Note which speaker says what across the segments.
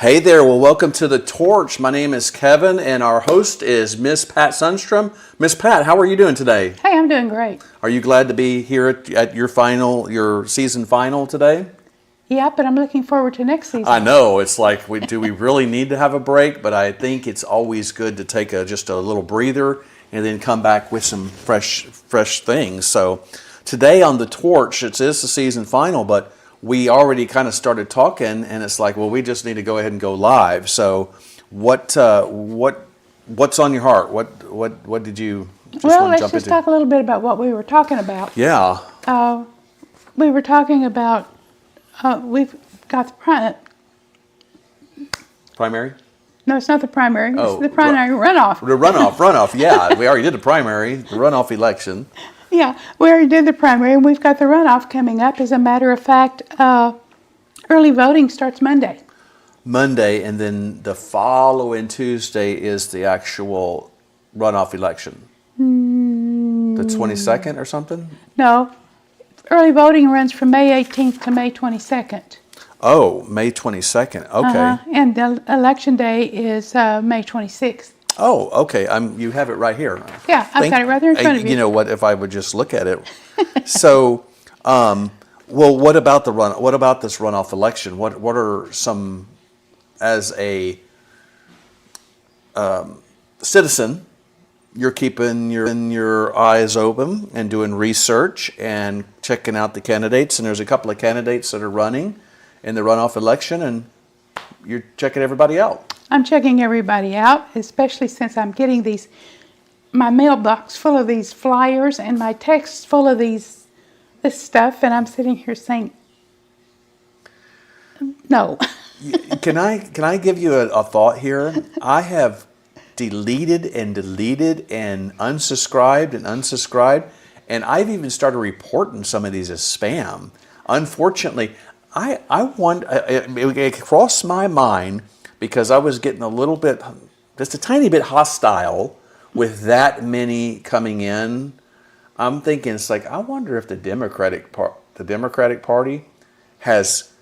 Speaker 1: Hey there, well, welcome to The Torch. My name is Kevin, and our host is Miss Pat Sundstrom. Miss Pat, how are you doing today?
Speaker 2: Hey, I'm doing great.
Speaker 1: Are you glad to be here at your season final today?
Speaker 2: Yeah, but I'm looking forward to next season.
Speaker 1: I know, it's like, do we really need to have a break? But I think it's always good to take just a little breather and then come back with some fresh things. So today on The Torch, it is the season final, but we already kind of started talking, and it's like, well, we just need to go ahead and go live. So, what's on your heart? What did you just
Speaker 2: well,
Speaker 1: want to
Speaker 2: let's
Speaker 1: jump
Speaker 2: just
Speaker 1: into?
Speaker 2: talk a little bit about what we were talking about.
Speaker 1: Yeah,
Speaker 2: We were talking about we've got the
Speaker 1: primary.
Speaker 2: no, it's not the primary.
Speaker 1: Oh,
Speaker 2: It's the primary runoff.
Speaker 1: The runoff. Yeah, we already did the primary, the runoff election.
Speaker 2: Yeah, we already did the primary, and we've got the runoff coming up. As a matter of fact, early voting starts Monday.
Speaker 1: Monday, and then the following Tuesday is the actual runoff election. The 22nd or something?
Speaker 2: No, early voting runs from May 18th to May 22nd.
Speaker 1: Oh, May 22nd. Okay.
Speaker 2: And the election day is May 26th.
Speaker 1: Oh, okay. You have it right here.
Speaker 2: Yeah, I've got it right there in front of you.
Speaker 1: You know what? If I would just look at it. So, well, what about what about this runoff election? What are some, as a citizen, you're keeping your eyes open and doing research and checking out the candidates, and there's a couple of candidates that are running in the runoff election, and you're checking everybody out.
Speaker 2: I'm checking everybody out, especially since I'm getting my mailbox full of these flyers and my text full of this stuff, and I'm sitting here saying, no.
Speaker 1: Can I give you a thought here? I have deleted and unsubscribed, and I've even started reporting some of these as spam. Unfortunately, I want it crossed my mind, because I was getting a little bit, just a tiny bit hostile with that many coming in. I'm thinking, it's like, I wonder if the Democratic Party has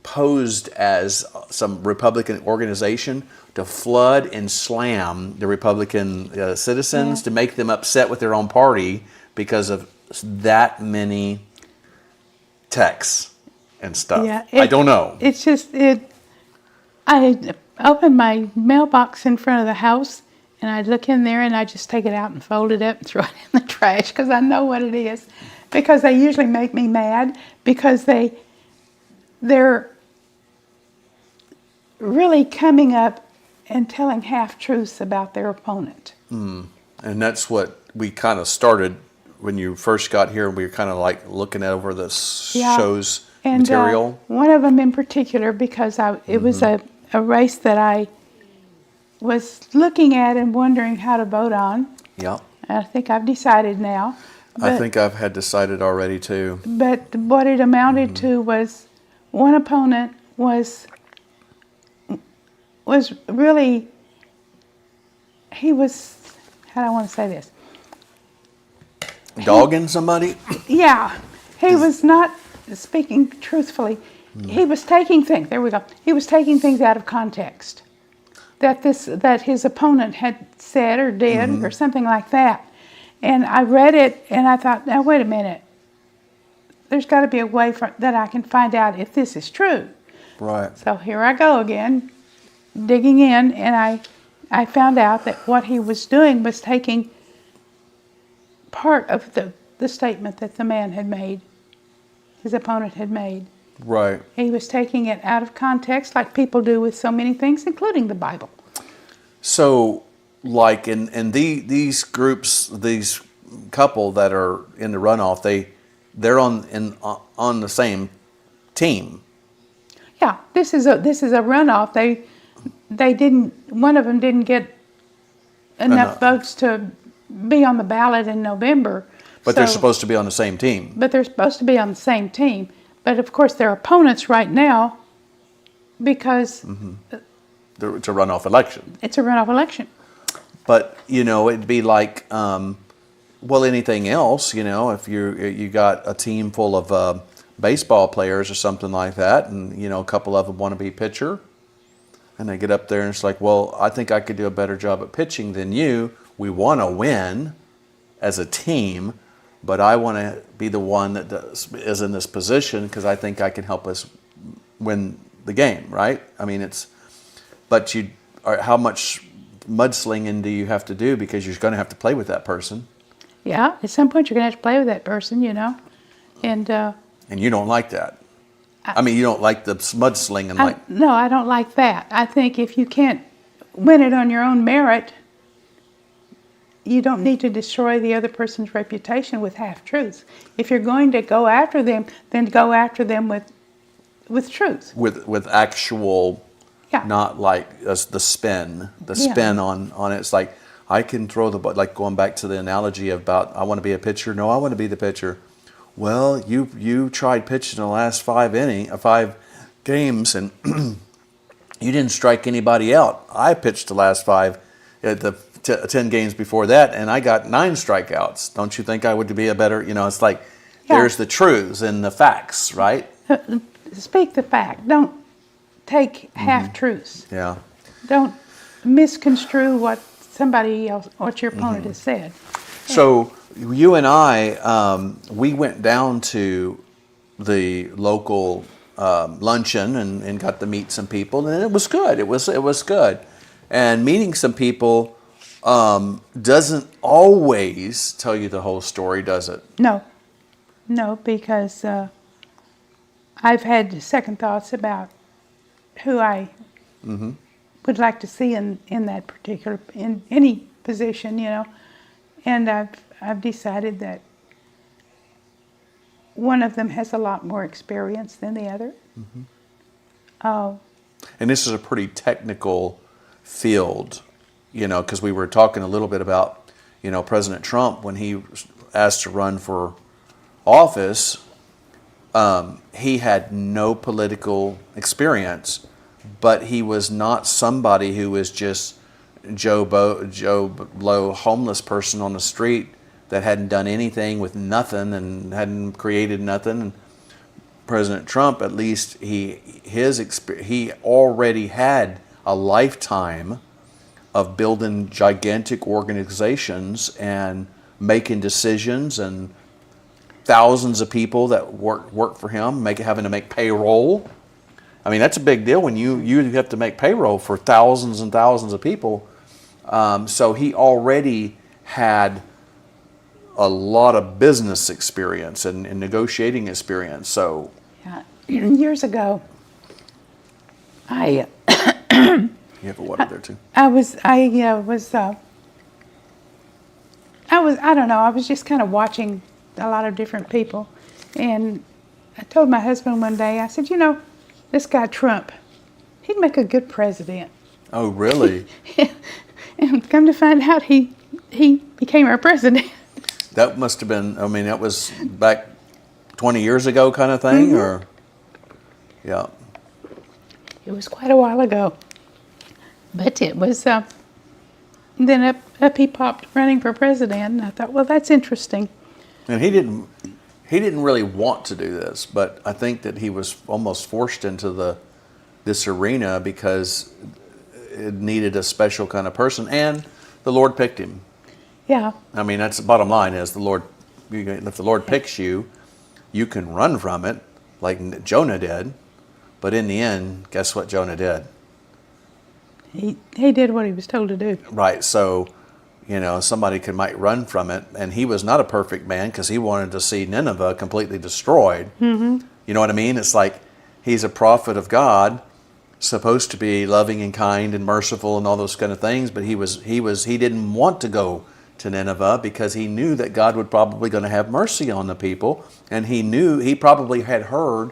Speaker 1: posed as some Republican organization to flood and slam the Republican citizens, to make them upset with their own party because of that many texts and stuff.
Speaker 2: Yeah,
Speaker 1: I don't know.
Speaker 2: It's just, I open my mailbox in front of the house, and I look in there, and I just take it out and fold it up and throw it in the trash, because I know what it is. Because they usually make me mad, because they're really coming up and telling half-truths about their opponent.
Speaker 1: And that's what we kind of started when you first got here. We were kind of like looking over the show's material.
Speaker 2: One of them in particular, because it was a race that I was looking at and wondering how to vote on.
Speaker 1: Yeah.
Speaker 2: I think I've decided now.
Speaker 1: I think I've had decided already too.
Speaker 2: But what it amounted to was one opponent was really, he was, how do I want to say this?
Speaker 1: Dogging somebody?
Speaker 2: Yeah. He was not speaking truthfully. He was taking things, there we go. He was taking things out of context that his opponent had said or did or something like that. And I read it, and I thought, now wait a minute. There's got to be a way that I can find out if this is true.
Speaker 1: Right.
Speaker 2: So here I go again, digging in, and I found out that what he was doing was taking part of the statement that the man had made, his opponent had made.
Speaker 1: Right.
Speaker 2: He was taking it out of context, like people do with so many things, including the Bible.
Speaker 1: So, like in these groups, these couple that are in the runoff, they're on the same team.
Speaker 2: Yeah, this is a runoff. They didn't. One of them didn't get enough votes to be on the ballot in November.
Speaker 1: But they're supposed to be on the same team.
Speaker 2: But they're supposed to be on the same team. But of course, they're opponents right now because
Speaker 1: It's a runoff election.
Speaker 2: it's a runoff election.
Speaker 1: But it'd be like, anything else. If you got a team full of baseball players or something like that, and a couple of them want to be pitcher, and they get up there and it's like, well, I think I could do a better job at pitching than you. We want to win as a team, but I want to be the one that is in this position because I think I can help us win the game, right? I mean, how much mudslinging do you have to do because you're going to have to play with that person?
Speaker 2: Yeah, at some point you're going to have to play with that person, and
Speaker 1: you don't like that. I mean, you don't like the mudslinging,
Speaker 2: No, I don't like that. I think if you can't win it on your own merit, you don't need to destroy the other person's reputation with half-truths. If you're going to go after them, then go after them with truth.
Speaker 1: With actual,
Speaker 2: Yeah.
Speaker 1: not like the spin on it. It's like, I can throw the ball, like going back to the analogy about I want to be a pitcher. No, I want to be the pitcher. Well, you tried pitching the last 5 games, and you didn't strike anybody out. I pitched the last 5 at the 10 games before that, and I got 9 strikeouts. Don't you think I would be a better? It's like there's the truths and the facts, right?
Speaker 2: Speak the fact. Don't take half-truths.
Speaker 1: Yeah.
Speaker 2: Don't misconstrue what somebody else, what your opponent has said.
Speaker 1: So you and I, we went down to the local luncheon and got to meet some people, and it was good. It was good, and meeting some people doesn't always tell you the whole story, does it?
Speaker 2: No, because I've had second thoughts about who I would like to see in that particular, in any position, and I've decided that one of them has a lot more experience than the other.
Speaker 1: And this is a pretty technical field, because we were talking a little bit about, President Trump, when he was asked to run for office, he had no political experience, but he was not somebody who was just Joe Blow homeless person on the street that hadn't done anything with nothing and hadn't created nothing. And President Trump, at least he already had a lifetime of building gigantic organizations and making decisions, and thousands of people that work for him, having to make payroll. I mean, that's a big deal when you have to make payroll for thousands and thousands of people. So he already had a lot of business experience and negotiating experience. So
Speaker 2: years ago,
Speaker 1: you have a water there too.
Speaker 2: I don't know, I was just kind of watching a lot of different people, and I told my husband one day, I said, this guy Trump, he'd make a good president.
Speaker 1: Oh, really?
Speaker 2: And come to find out, he became our president.
Speaker 1: That must have been, that was back 20 years ago kind of thing, or? Yeah.
Speaker 2: It was quite a while ago. But it was, then up he popped running for president, and I thought, well, that's interesting.
Speaker 1: And he didn't really want to do this, but I think that he was almost forced into this arena because it needed a special kind of person, and the Lord picked him.
Speaker 2: Yeah.
Speaker 1: I mean, that's the bottom line is the Lord. If the Lord picks you, you can run from it like Jonah did, but in the end, guess what Jonah did?
Speaker 2: He did what he was told to do.
Speaker 1: Right. So, somebody might run from it, and he was not a perfect man because he wanted to see Nineveh completely destroyed. You know what I mean? It's like he's a prophet of God, supposed to be loving and kind and merciful and all those kind of things, but he didn't want to go to Nineveh because he knew that God would probably going to have mercy on the people, and he probably had heard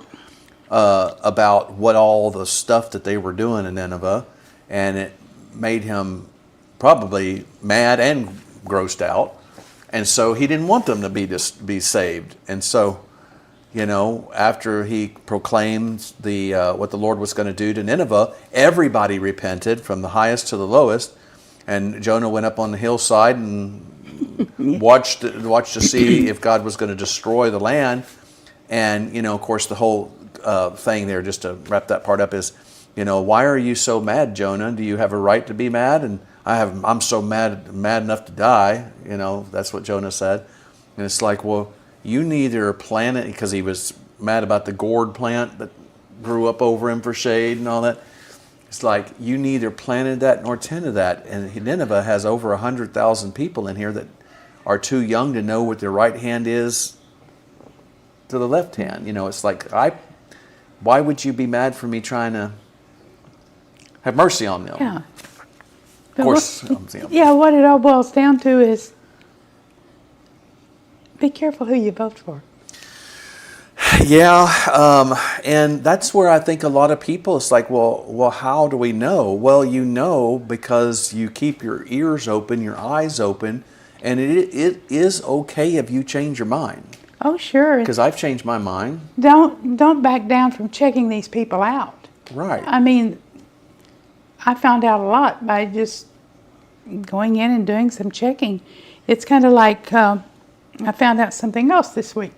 Speaker 1: about what all the stuff that they were doing in Nineveh, and it made him probably mad and grossed out, and so he didn't want them to be saved. And so, after he proclaimed what the Lord was going to do to Nineveh, everybody repented from the highest to the lowest, and Jonah went up on the hillside and watched to see if God was going to destroy the land. And of course, the whole thing there, just to wrap that part up, is Why are you so mad, Jonah? Do you have a right to be mad? And I'm so mad enough to die. That's what Jonah said. And it's like, well, you neither planted, because he was mad about the gourd plant that grew up over him for shade and all that. It's like, you neither planted that nor tended that. And Nineveh has over 100,000 people in here that are too young to know what their right hand is to the left hand. It's like, why would you be mad for me trying to have mercy on them?
Speaker 2: Yeah.
Speaker 1: Of course.
Speaker 2: What it all boils down to is be careful who you vote for.
Speaker 1: Yeah, and that's where I think a lot of people, it's like, well, how do we know? Well, because you keep your ears open, your eyes open, and it is okay if you change your mind.
Speaker 2: Oh, sure.
Speaker 1: Because I've changed my mind.
Speaker 2: Don't back down from checking these people out.
Speaker 1: Right.
Speaker 2: I mean, I found out a lot by just going in and doing some checking. It's kind of like I found out something else this week.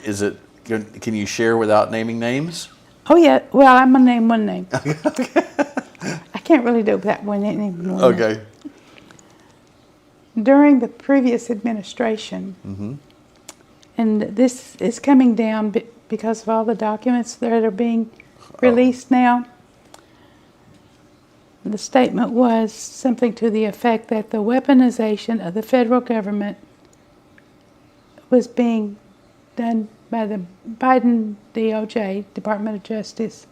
Speaker 1: Is it? Can you share without naming names?
Speaker 2: Oh yeah. Well, I'm gonna name one name. I can't really do that one name.
Speaker 1: Okay.
Speaker 2: During the previous administration, and this is coming down because of all the documents that are being released now. The statement was something to the effect that the weaponization of the federal government was being done by the Biden DOJ, Department of Justice,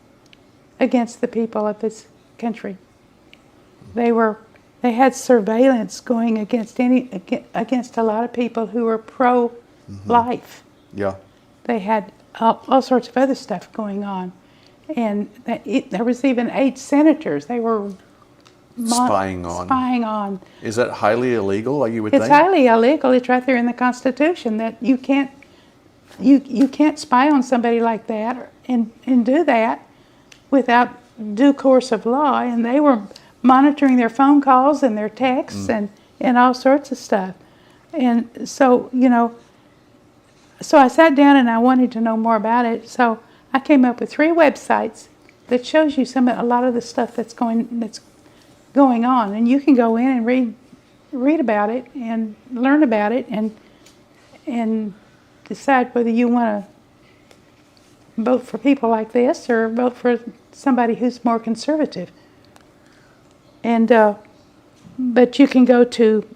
Speaker 2: against the people of this country. They had surveillance going against a lot of people who were pro-life.
Speaker 1: Yeah.
Speaker 2: They had all sorts of other stuff going on, and there was even 8 senators they were
Speaker 1: spying
Speaker 2: on.
Speaker 1: Is that highly illegal, like you would
Speaker 2: It's
Speaker 1: think?
Speaker 2: highly illegal. It's right there in the Constitution that you can't spy on somebody like that and do that without due course of law. And they were monitoring their phone calls and their texts and all sorts of stuff. And so, so I sat down and I wanted to know more about it. So I came up with 3 websites that shows you a lot of the stuff that's going on, and you can go in and read about it and learn about it and decide whether you want to vote for people like this or vote for somebody who's more conservative. And but you can go to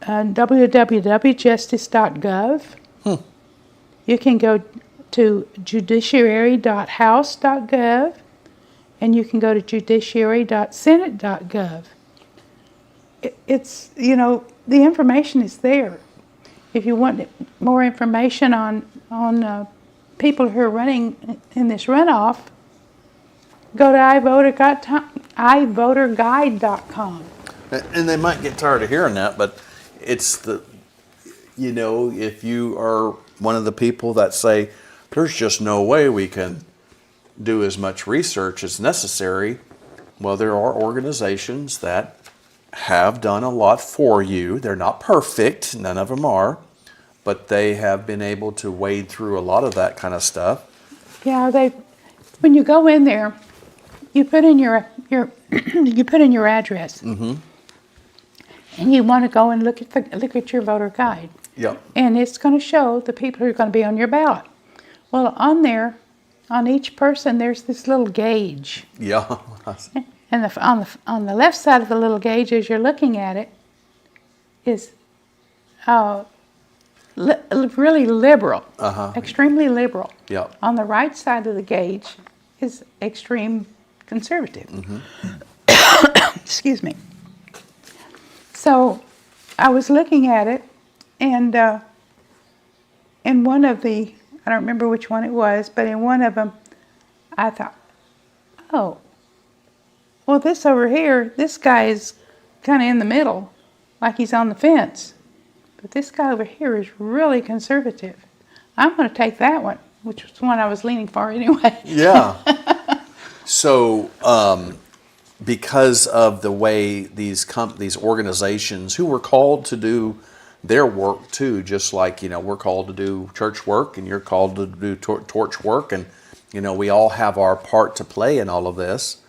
Speaker 2: www.justice.gov. You can go to judiciary.house.gov, and you can go to judiciary.senate.gov. It's, the information is there. If you want more information on people who are running in this runoff, go to iVoterGuide.com.
Speaker 1: And they might get tired of hearing that, but it's if you are one of the people that say, there's just no way we can do as much research as necessary, well, there are organizations that have done a lot for you. They're not perfect, none of them are, but they have been able to wade through a lot of that kind of stuff.
Speaker 2: Yeah, when you go in there, you put in your you put in your address, and you want to go and look at your voter guide.
Speaker 1: Yep.
Speaker 2: And it's going to show the people who are going to be on your ballot. Well, on there, on each person, there's this little gauge.
Speaker 1: Yeah.
Speaker 2: And on the left side of the little gauge, as you're looking at it, is really liberal, extremely liberal.
Speaker 1: Yep.
Speaker 2: On the right side of the gauge is extreme conservative. Excuse me. So I was looking at it, and in one of the, I don't remember which one it was, but in one of them, I thought, oh, well, this over here, this guy is kind of in the middle, like he's on the fence. But this guy over here is really conservative. I'm going to take that one, which was the one I was leaning for anyway.
Speaker 1: Yeah. So, because of the way these organizations who were called to do their work too, just like we're called to do church work and you're called to do torch work, and We all have our part to play in all of this,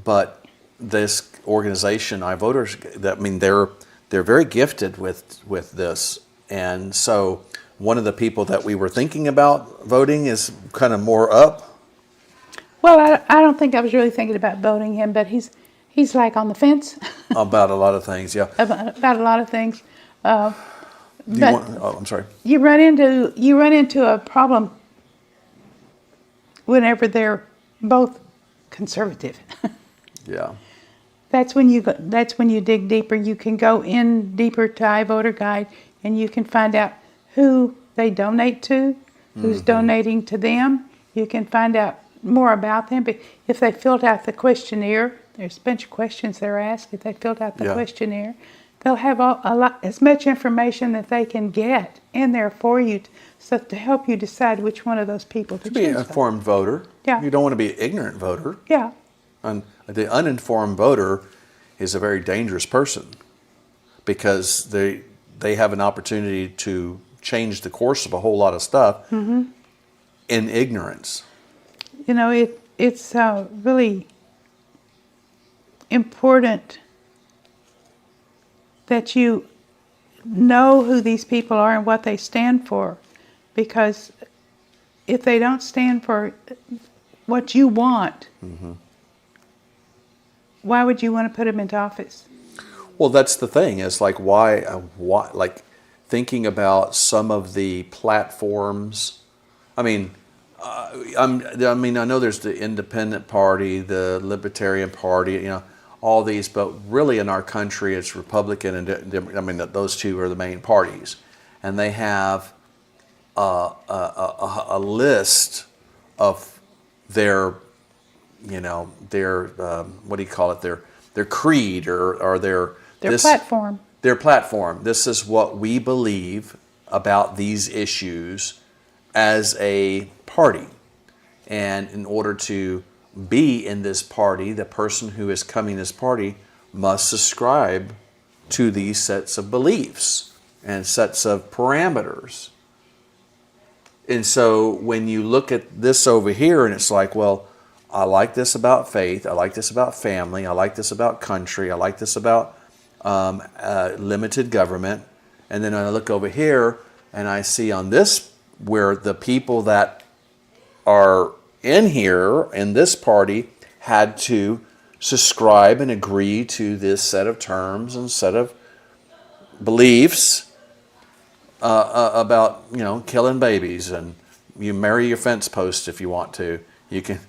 Speaker 1: but this organization, iVoters, they're very gifted with this, and so one of the people that we were thinking about voting is kind of more up.
Speaker 2: Well, I don't think I was really thinking about voting him, but he's like on the fence
Speaker 1: About a lot of things, yeah.
Speaker 2: about a lot of things.
Speaker 1: I'm sorry.
Speaker 2: You run into a problem whenever they're both conservative.
Speaker 1: Yeah.
Speaker 2: That's when you dig deeper. You can go in deeper to iVoter Guide, and you can find out who they donate to, who's donating to them. You can find out more about them. But if they filled out the questionnaire, there's a bunch of questions they're asked. If they filled out the questionnaire, they'll have as much information that they can get in there for you, so to help you decide which one of those people to choose.
Speaker 1: Be an informed voter.
Speaker 2: Yeah.
Speaker 1: You don't want to be an ignorant voter.
Speaker 2: Yeah.
Speaker 1: And the uninformed voter is a very dangerous person, because they have an opportunity to change the course of a whole lot of stuff in ignorance.
Speaker 2: It's really important that you know who these people are and what they stand for, because if they don't stand for what you want, why would you want to put them into office?
Speaker 1: Well, that's the thing. It's like why like thinking about some of the platforms. I know there's the Independent Party, the Libertarian Party, all these, but really in our country it's Republican and those two are the main parties, and they have a list of their what do you call it, their creed or their
Speaker 2: platform.
Speaker 1: Their platform. This is what we believe about these issues as a party. And in order to be in this party, the person who is coming to this party must subscribe to these sets of beliefs and sets of parameters. And so when you look at this over here and it's like, well, I like this about faith, I like this about family, I like this about country, I like this about limited government. And then I look over here and I see on this where the people that are in here in this party had to subscribe and agree to this set of terms and set of beliefs about killing babies, and you marry your fence post if you want to. You can,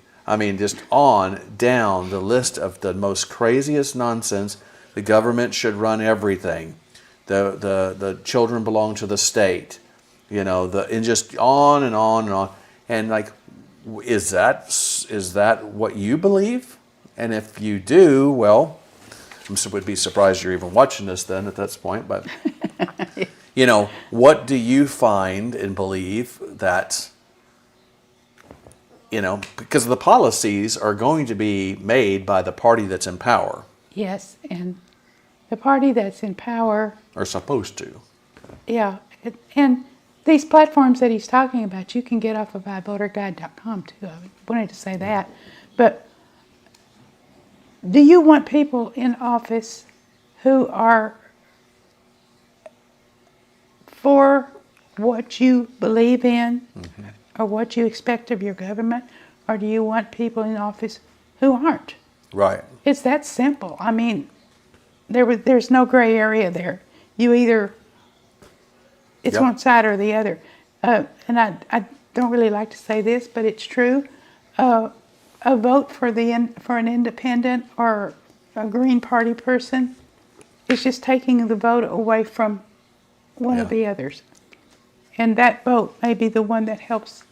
Speaker 1: just on down the list of the most craziest nonsense. The government should run everything. The children belong to the state. And just on and on and on. And like, is that what you believe? And if you do, well, I would be surprised you're even watching this then at this point. But what do you find and believe that? Because the policies are going to be made by the party that's in power.
Speaker 2: Yes, and the party that's in power
Speaker 1: are supposed to.
Speaker 2: Yeah, and these platforms that he's talking about, you can get off of iVoterGuide.com too. I wanted to say that. But do you want people in office who are for what you believe in or what you expect of your government? Or do you want people in office who aren't?
Speaker 1: Right.
Speaker 2: It's that simple. There's no gray area there. You either, it's one side or the other. And I don't really like to say this, but it's true. A vote for an independent or a Green Party person is just taking the vote away from one of the others. And that vote may be the one that helps.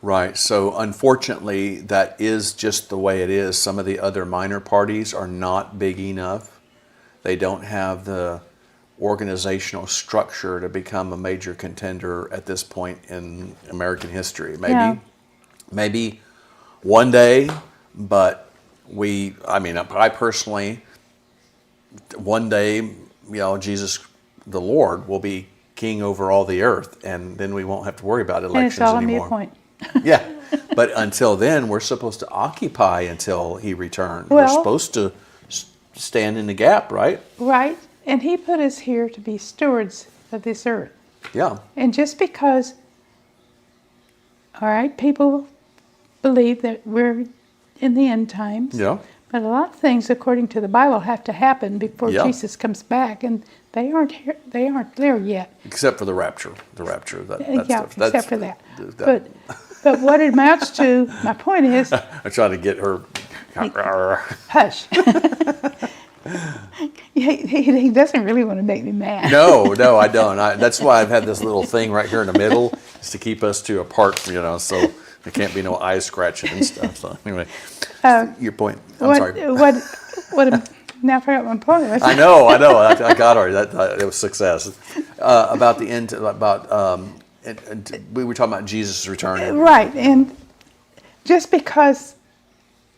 Speaker 1: Right. So unfortunately, that is just the way it is. Some of the other minor parties are not big enough. They don't have the organizational structure to become a major contender at this point in American history. Maybe one day, but I personally, one day, Jesus, the Lord, will be king over all the earth, and then we won't have to worry about elections
Speaker 2: and it's all
Speaker 1: anymore.
Speaker 2: a moot point.
Speaker 1: Yeah, But until then, we're supposed to occupy until he returns. We're
Speaker 2: Well-
Speaker 1: supposed to stand in the gap, right?
Speaker 2: Right? And he put us here to be stewards of this earth.
Speaker 1: Yeah.
Speaker 2: And just because, all right, people believe that we're in the end times.
Speaker 1: Yeah.
Speaker 2: But a lot of things, according to the Bible, have to happen before
Speaker 1: Yeah.
Speaker 2: Jesus comes back, and they aren't here. They aren't there yet.
Speaker 1: Except for the rapture. The rapture.
Speaker 2: Except for that. But what it amounts to, my point is,
Speaker 1: I try to get her.
Speaker 2: hush. He doesn't really want to make me mad.
Speaker 1: No, I don't. That's why I've had this little thing right here in the middle, is to keep us two apart, so there can't be no eye scratching and stuff. So anyway, your point. I'm sorry.
Speaker 2: Now I forgot my point was.
Speaker 1: I know. I got her. It was success. About the end. We were talking about Jesus' return.
Speaker 2: Right, and just because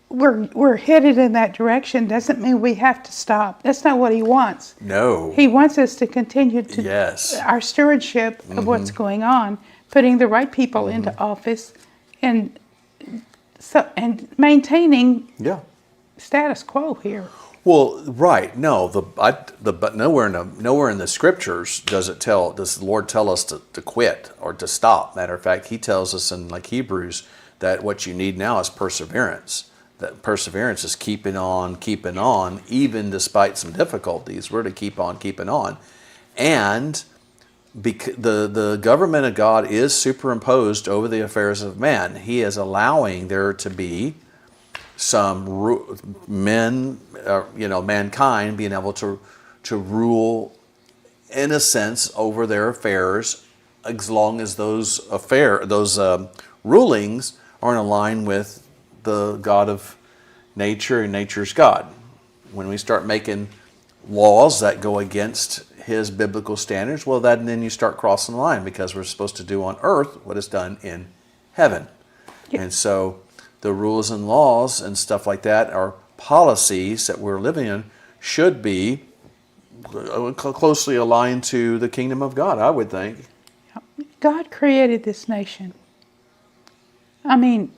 Speaker 2: we're headed in that direction doesn't mean we have to stop. That's not what he wants.
Speaker 1: No.
Speaker 2: He wants us to continue to
Speaker 1: Yes.
Speaker 2: our stewardship of what's going on, putting the right people into office, and maintaining status quo here.
Speaker 1: Well, right. No, but nowhere in the scriptures does the Lord tell us to quit or to stop. Matter of fact, He tells us in Hebrews that what you need now is perseverance. That perseverance is keeping on, even despite some difficulties. We're to keep on keeping on, and the government of God is superimposed over the affairs of man. He is allowing there to be some mankind being able to rule in a sense over their affairs, as long as those rulings are in line with the God of nature and nature's God. When we start making laws that go against His biblical standards, well, then you start crossing the line, because we're supposed to do on earth what is done in heaven. Yeah. And so the rules and laws and stuff like that, are policies that we're living in, should be closely aligned to the kingdom of God, I would think.
Speaker 2: God created this nation. I mean,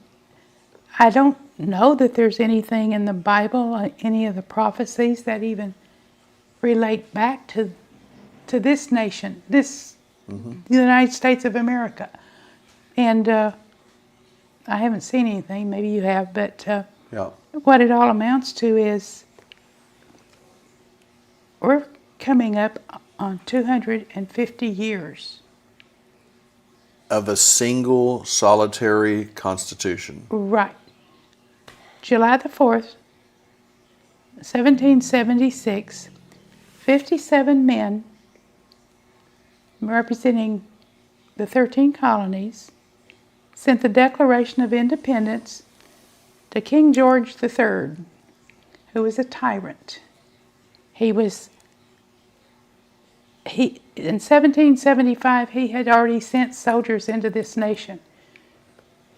Speaker 2: I don't know that there's anything in the Bible, any of the prophecies, that even relate back to this nation, the United States of America. And I haven't seen anything. Maybe you have, but what it all amounts to is we're coming up on 250 years
Speaker 1: of a single solitary constitution.
Speaker 2: Right. July the 4th, 1776, 57 men representing the 13 colonies sent the Declaration of Independence to King George III, who was a tyrant. In 1775, he had already sent soldiers into this nation.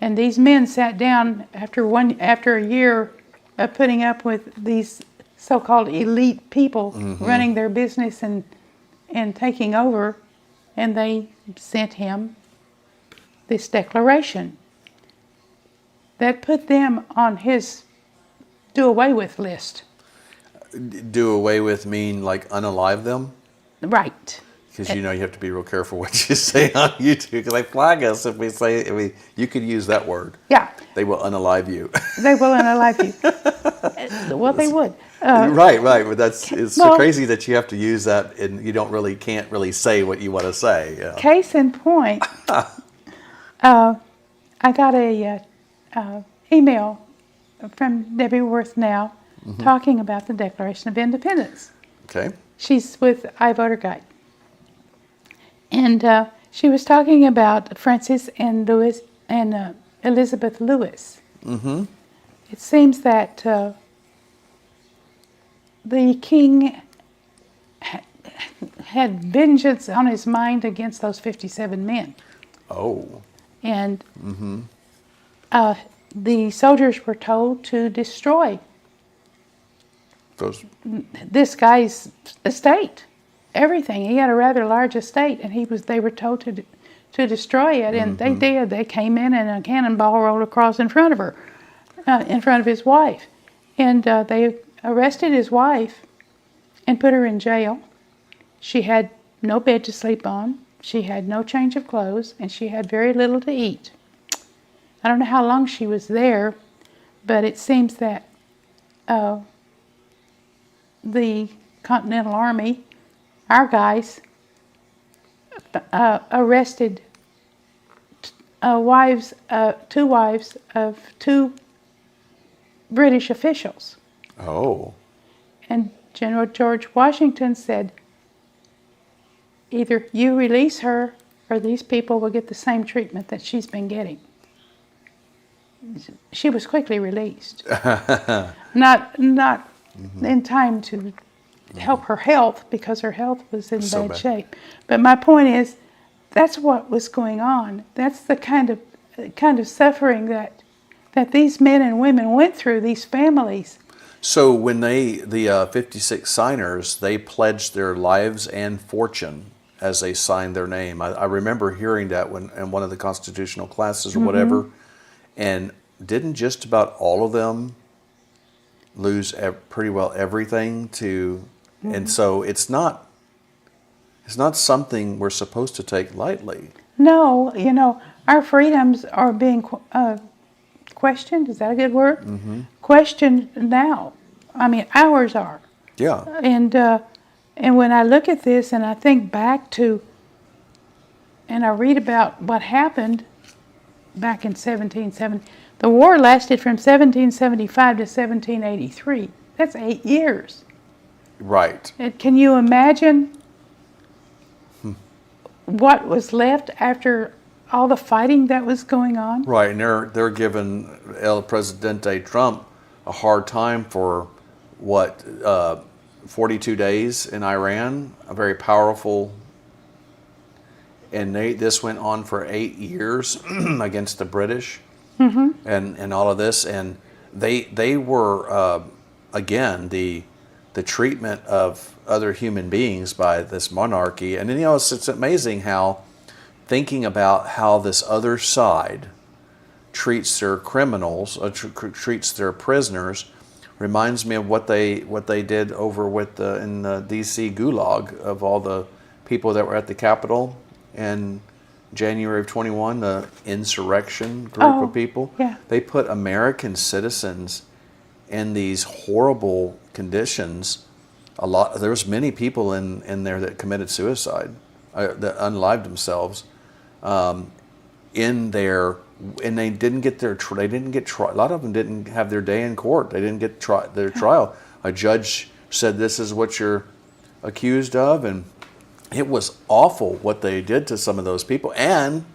Speaker 2: And these men sat down after a year of putting up with these so-called elite people running their business and taking over, and they sent him this declaration that put them on his do away with list.
Speaker 1: Do away with mean like unalive them?
Speaker 2: Right.
Speaker 1: Because you have to be real careful what you say on YouTube, because they flag us if we say, you could use that word.
Speaker 2: Yeah.
Speaker 1: They will unalive you.
Speaker 2: They will unalive you. Well, they would.
Speaker 1: Right. But it's so crazy that you have to use that, and you can't really say what you want to say. Yeah.
Speaker 2: Case in point, I got a email from Debbie Worth now talking about the Declaration of Independence.
Speaker 1: Okay.
Speaker 2: She's with iVoterGuide. And she was talking about Francis and Elizabeth Lewis. Mm-hmm. It seems that the king had vengeance on his mind against those 57 men.
Speaker 1: Oh.
Speaker 2: And the soldiers were told to destroy this guy's estate. Everything. He had a rather large estate, and they were told to destroy it, and they did. They came in and a cannonball rolled across in front of her, in front of his wife. And they arrested his wife and put her in jail. She had no bed to sleep on. She had no change of clothes, and she had very little to eat. I don't know how long she was there, but it seems that the Continental Army, our guys, arrested two wives of two British officials.
Speaker 1: Oh.
Speaker 2: And General George Washington said, either you release her or these people will get the same treatment that she's been getting. She was quickly released. Not in time to help her health, because her health was in bad shape. But my point is, that's what was going on. That's the kind of suffering that these men and women went through, these families.
Speaker 1: So when the 56 signers, they pledged their lives and fortune as they signed their name. I remember hearing that in one of the constitutional classes or whatever. And didn't just about all of them lose pretty well everything to, and so it's not something we're supposed to take lightly.
Speaker 2: No, our freedoms are being questioned. Is that a good word? Questioned now. I mean, ours are.
Speaker 1: Yeah.
Speaker 2: And when I look at this and I think back to, and I read about what happened back in 1770, the war lasted from 1775 to 1783. That's 8 years.
Speaker 1: Right.
Speaker 2: And can you imagine what was left after all the fighting that was going on?
Speaker 1: Right, and they're giving El Presidente Trump a hard time for 42 days in Iran, a very powerful, and this went on for 8 years against the British, and all of this, and they were again the treatment of other human beings by this monarchy, and then, it's amazing how, thinking about how this other side treats their criminals, treats their prisoners, reminds me of what they did over in the D.C. Gulag, of all the people that were at the Capitol in January of 21, the insurrection group of people.
Speaker 2: Yeah.
Speaker 1: They put American citizens in these horrible conditions. There was many people in there that committed suicide, that unlived themselves in there, and they didn't get their a lot of them didn't have their day in court. They didn't get their trial. A judge said, this is what you're accused of, and it was awful what they did to some of those people. And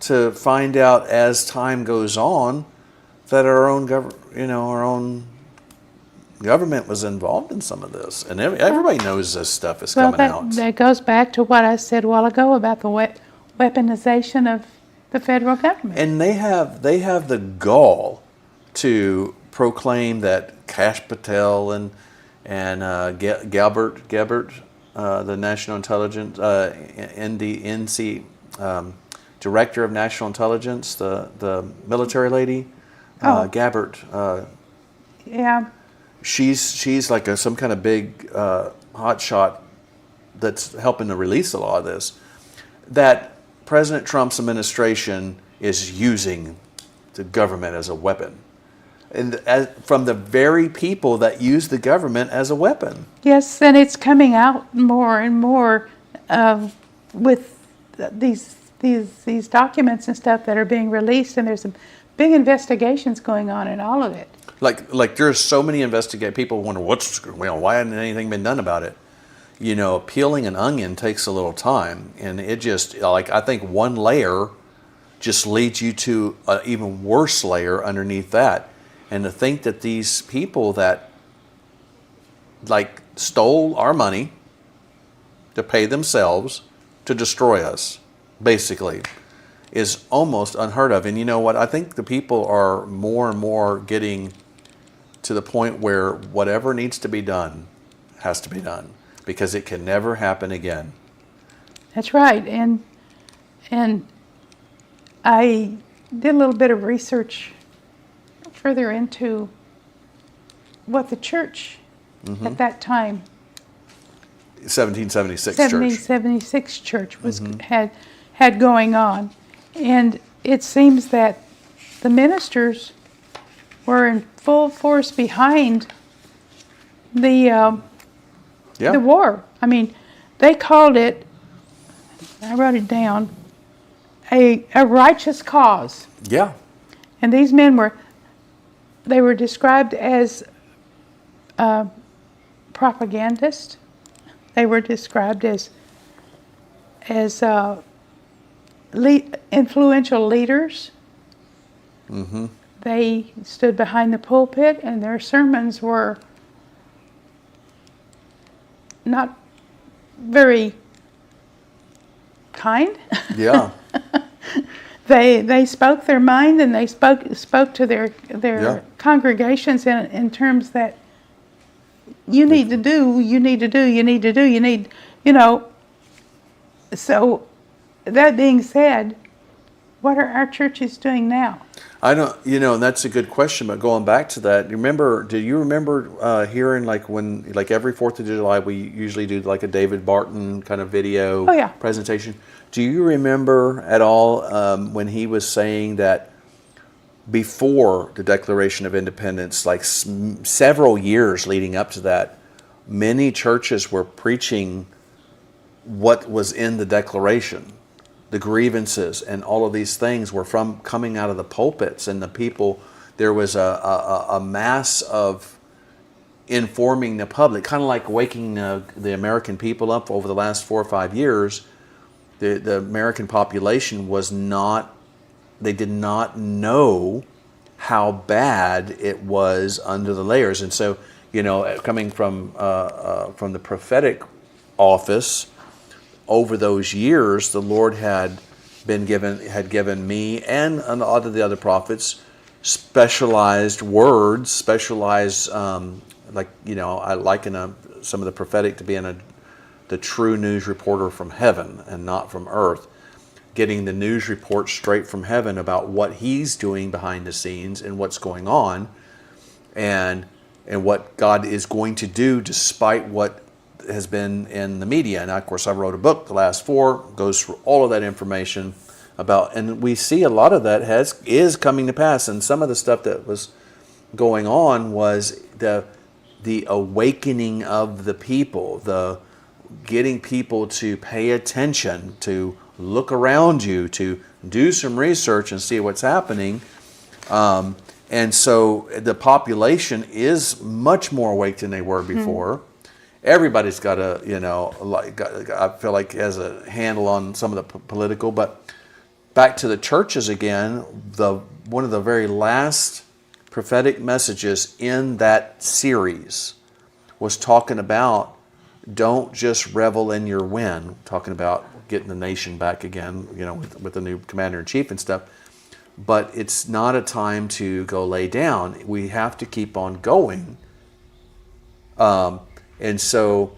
Speaker 1: to find out as time goes on that our own government was involved in some of this, and everybody knows this stuff is coming out.
Speaker 2: That goes back to what I said a while ago about the weaponization of the federal government.
Speaker 1: And they have the gall to proclaim that Kash Patel and Galbert, the National Intelligence, NC Director of National Intelligence, the military lady, Gabbert.
Speaker 2: Yeah.
Speaker 1: She's like some kind of big hotshot that's helping to release a lot of this, that President Trump's administration is using the government as a weapon, and from the very people that use the government as a weapon.
Speaker 2: Yes, and it's coming out more and more with these documents and stuff that are being released, and there's some big investigations going on in all of it.
Speaker 1: Like there's so many people wonder why hasn't anything been done about it. Peeling an onion takes a little time, and it just, I think one layer just leads you to an even worse layer underneath that. And to think that these people that stole our money to pay themselves to destroy us, basically, is almost unheard of. And you know what? I think the people are more and more getting to the point where whatever needs to be done has to be done, because it can never happen again.
Speaker 2: That's right, and And I did a little bit of research further into what the church at that time,
Speaker 1: 1776 church.
Speaker 2: 1776 church was had going on. And it seems that the ministers were in full force behind the war. I mean, they called it, I wrote it down, a righteous cause.
Speaker 1: Yeah.
Speaker 2: And these men were described as propagandists. They were described as influential leaders.
Speaker 1: Mm-hmm.
Speaker 2: They stood behind the pulpit, and their sermons were not very kind.
Speaker 1: Yeah.
Speaker 2: They spoke their mind, and they spoke to their congregations in terms that you need to do. So that being said, what are our churches doing now?
Speaker 1: I don't, and that's a good question. But going back to that, do you remember hearing when every 4th of July we usually do like a David Barton kind of video presentation? Do you remember at all when he was saying that before the Declaration of Independence, like several years leading up to that, many churches were preaching what was in the Declaration? The grievances and all of these things were coming out of the pulpits, and the people, there was a mass of informing the public, kind of like waking the American people up over the last 4 or 5 years. The American population they did not know how bad it was under the layers. And so, coming from the prophetic office, over those years, the Lord had given me and a lot of the other prophets specialized words, specialized I liken some of the prophetic to being the true news reporter from heaven and not from earth, getting the news report straight from heaven about what He's doing behind the scenes and what's going on, and what God is going to do despite what has been in the media. And of course, I wrote a book, The Last Four, goes through all of that information about, and we see a lot of that is coming to pass. And some of the stuff that was going on was the awakening of the people, the getting people to pay attention, to look around you, to do some research and see what's happening. And so the population is much more awake than they were before. Everybody's got I feel like has a handle on some of the political. But back to the churches again, one of the very last prophetic messages in that series was talking about, don't just revel in your win, talking about getting the nation back again, with the new commander-in-chief and stuff. But it's not a time to go lay down. We have to keep on going. And so,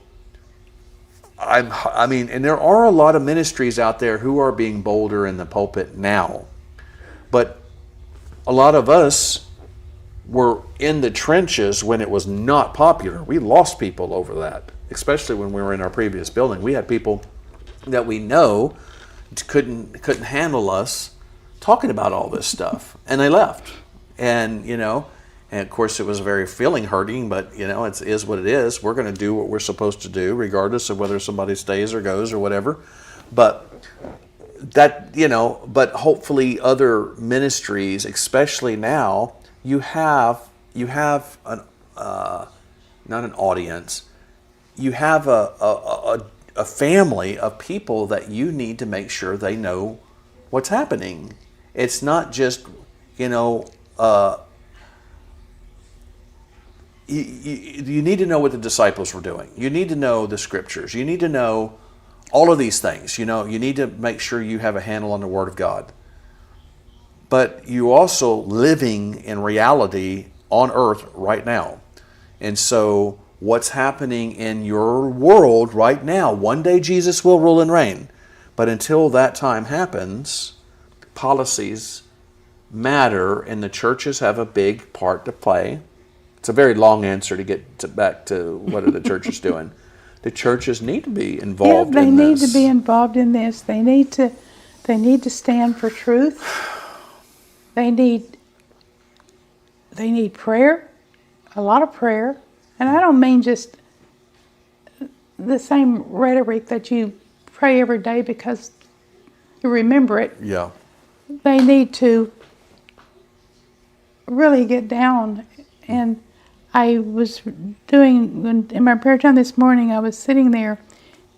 Speaker 1: and there are a lot of ministries out there who are being bolder in the pulpit now. But a lot of us were in the trenches when it was not popular. We lost people over that, especially when we were in our previous building. We had people that we know couldn't handle us talking about all this stuff, and they left. And of course it was very feeling hurting, but it is what it is. We're going to do what we're supposed to do, regardless of whether somebody stays or goes or whatever. But but hopefully other ministries, especially now, you have an not an audience. You have a family of people that you need to make sure they know what's happening. It's not just, you need to know what the disciples were doing. You need to know the scriptures. You need to know all of these things. You need to make sure you have a handle on the Word of God. But you also living in reality on earth right now. And so what's happening in your world right now, one day Jesus will rule and reign. But until that time happens, policies matter, and the churches have a big part to play. It's a very long answer to get back to what are the churches doing. The churches need to be involved
Speaker 2: they
Speaker 1: in
Speaker 2: need
Speaker 1: this.
Speaker 2: to be involved in this. They need to stand for truth. They need prayer, a lot of prayer. And I don't mean just the same rhetoric that you pray every day because you remember it.
Speaker 1: Yeah.
Speaker 2: They need to really get down. And I was in my prayer time this morning, I was sitting there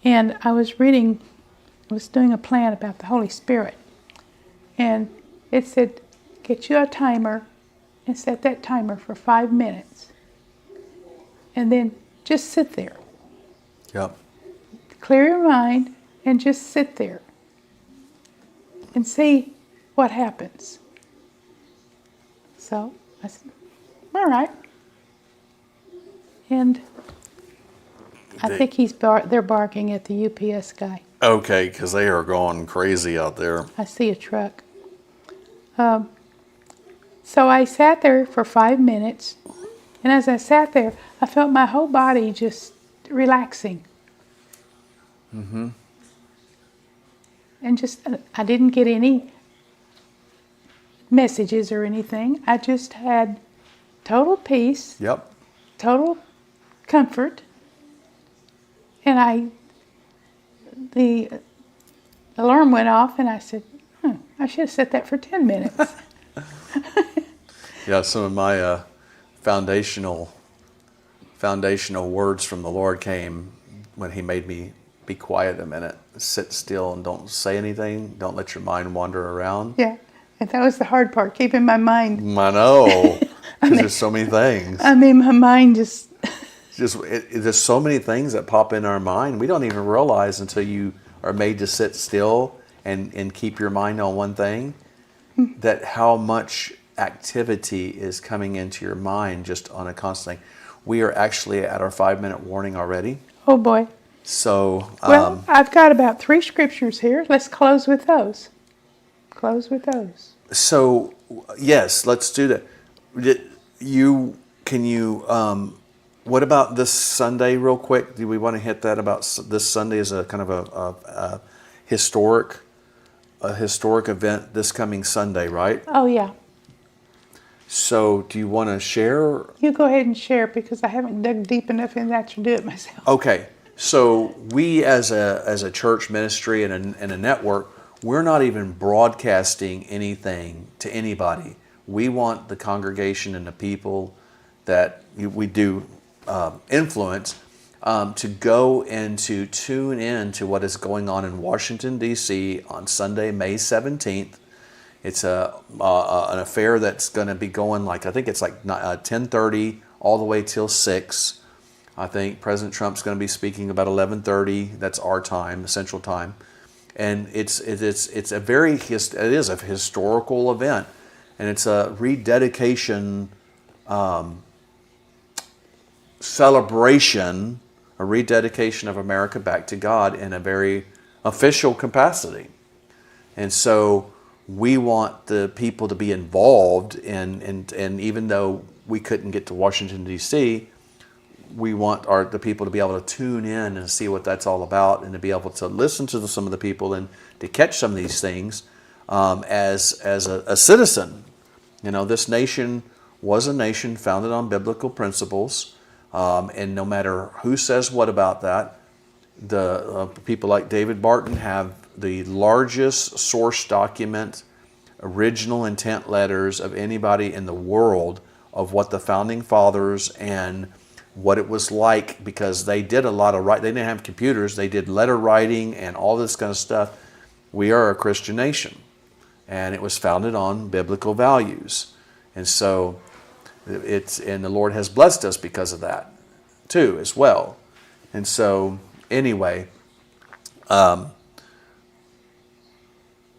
Speaker 2: and I was doing a plan about the Holy Spirit. And it said, get you a timer and set that timer for 5 minutes. And then just sit there.
Speaker 1: Yep.
Speaker 2: Clear your mind and just sit there and see what happens. So I said, all right. And I think they're barking at the UPS guy.
Speaker 1: Okay, because they are going crazy out there.
Speaker 2: I see a truck. So I sat there for 5 minutes, and as I sat there, I felt my whole body just relaxing. Mm-hmm. And I didn't get any messages or anything. I just had total peace.
Speaker 1: Yep.
Speaker 2: Total comfort. And the alarm went off, and I said, I should have set that for 10 minutes.
Speaker 1: Yeah, some of my foundational words from the Lord came when He made me be quiet a minute, sit still, and don't say anything. Don't let your mind wander around.
Speaker 2: Yeah, and that was the hard part, keeping my mind.
Speaker 1: I know, because there's so many things.
Speaker 2: I mean, my mind just...
Speaker 1: There's so many things that pop in our mind. We don't even realize until you are made to sit still and keep your mind on one thing, that how much activity is coming into your mind just on a constant thing. We are actually at our 5-minute warning already.
Speaker 2: Oh boy.
Speaker 1: So,
Speaker 2: well, I've got about 3 scriptures here. Let's close with those.
Speaker 1: So, yes, let's do that. What about this Sunday real quick? Do we want to hit that about this Sunday as a kind of a historic event this coming Sunday, right?
Speaker 2: Oh, yeah.
Speaker 1: So do you want to share?
Speaker 2: You go ahead and share because I haven't dug deep enough in that to do it myself.
Speaker 1: Okay. So we as a church ministry and a network, we're not even broadcasting anything to anybody. We want the congregation and the people that we do influence to go and to tune in to what is going on in Washington, D.C. on Sunday, May 17th. It's an affair that's going to be going I think it's 10:30 all the way till 6. I think President Trump's going to be speaking about 11:30. That's our time, Central Time, and it is a historical event, and it's a rededication celebration, a rededication of America back to God in a very official capacity. And so we want the people to be involved and even though we couldn't get to Washington, D.C., we want the people to be able to tune in and see what that's all about and to be able to listen to some of the people and to catch some of these things as a citizen. You know, this nation was a nation founded on biblical principles. And no matter who says what about that, the people like David Barton have the largest source document, original intent letters of anybody in the world of what the founding fathers and what it was like, because they did a lot of writing. They didn't have computers. They did letter writing and all this kind of stuff. We are a Christian nation, and it was founded on biblical values. And so and the Lord has blessed us because of that too as well. And so anyway,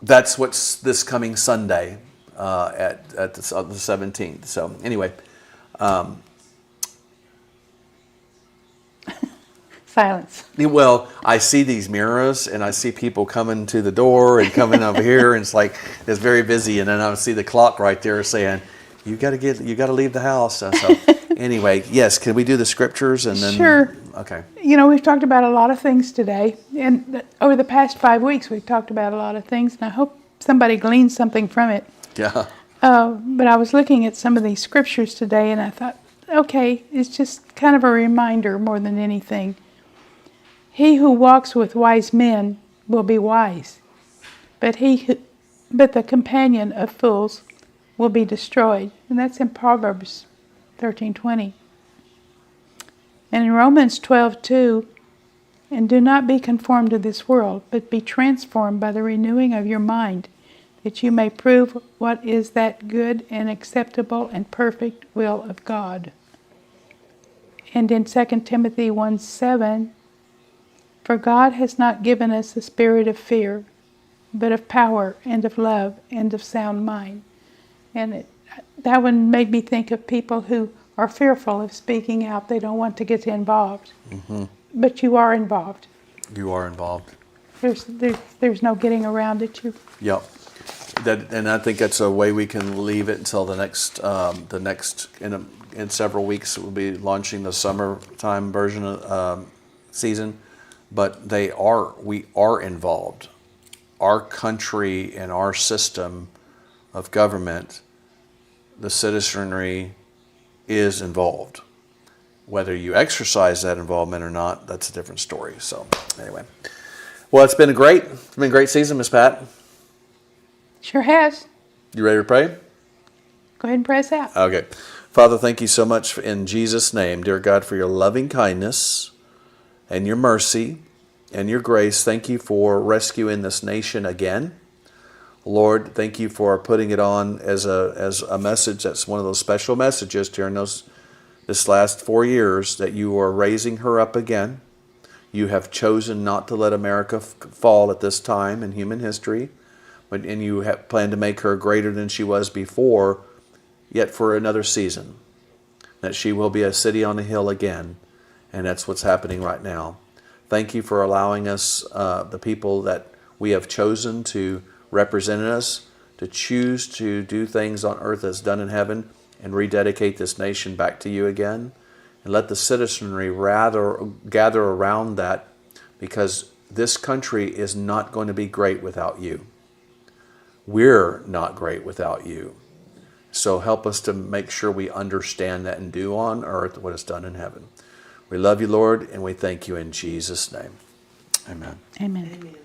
Speaker 1: that's what's this coming Sunday at the 17th. So anyway,
Speaker 2: silence.
Speaker 1: Well, I see these mirrors, and I see people coming to the door and coming over here, and it's like it's very busy. And then I see the clock right there saying, "You got to leave the house." So anyway, yes, can we do the scriptures and then?
Speaker 2: Sure.
Speaker 1: Okay.
Speaker 2: You know, we've talked about a lot of things today, and over the past 5 weeks, we've talked about a lot of things, and I hope somebody gleaned something from it.
Speaker 1: Yeah.
Speaker 2: But I was looking at some of these scriptures today, and I thought, okay, it's just kind of a reminder more than anything. He who walks with wise men will be wise, but the companion of fools will be destroyed. And that's in Proverbs 13:20. And in Romans 12:2, and do not be conformed to this world, but be transformed by the renewing of your mind, that you may prove what is that good and acceptable and perfect will of God. And in 2 Timothy 1:7, for God has not given us a spirit of fear, but of power and of love and of sound mind. And that one made me think of people who are fearful of speaking out. They don't want to get involved. Mm-hmm. But you are involved.
Speaker 1: You are involved.
Speaker 2: There's no getting around it.
Speaker 1: Yep. And I think that's a way we can leave it until the next in several weeks we'll be launching the summertime version of season. But we are involved. Our country and our system of government, the citizenry, is involved. Whether you exercise that involvement or not, that's a different story. So anyway, well, it's been a great season, Miss Pat.
Speaker 2: Sure has.
Speaker 1: You ready to pray?
Speaker 2: Go ahead and pray us out.
Speaker 1: Okay. Father, thank you so much in Jesus' name, dear God, for your loving kindness and your mercy and your grace. Thank you for rescuing this nation again. Lord, thank you for putting it on as a message. That's one of those special messages during this last 4 years, that you are raising her up again. You have chosen not to let America fall at this time in human history, and you have planned to make her greater than she was before, yet for another season. That she will be a city on a hill again, and that's what's happening right now. Thank you for allowing us, the people that we have chosen to represent us, to choose to do things on earth as done in heaven, and rededicate this nation back to you again. And let the citizenry rather gather around that, because this country is not going to be great without you. We're not great without you. So help us to make sure we understand that and do on earth what is done in heaven. We love you, Lord, and we thank you in Jesus' name. Amen.
Speaker 2: Amen.
Speaker 3: Amen.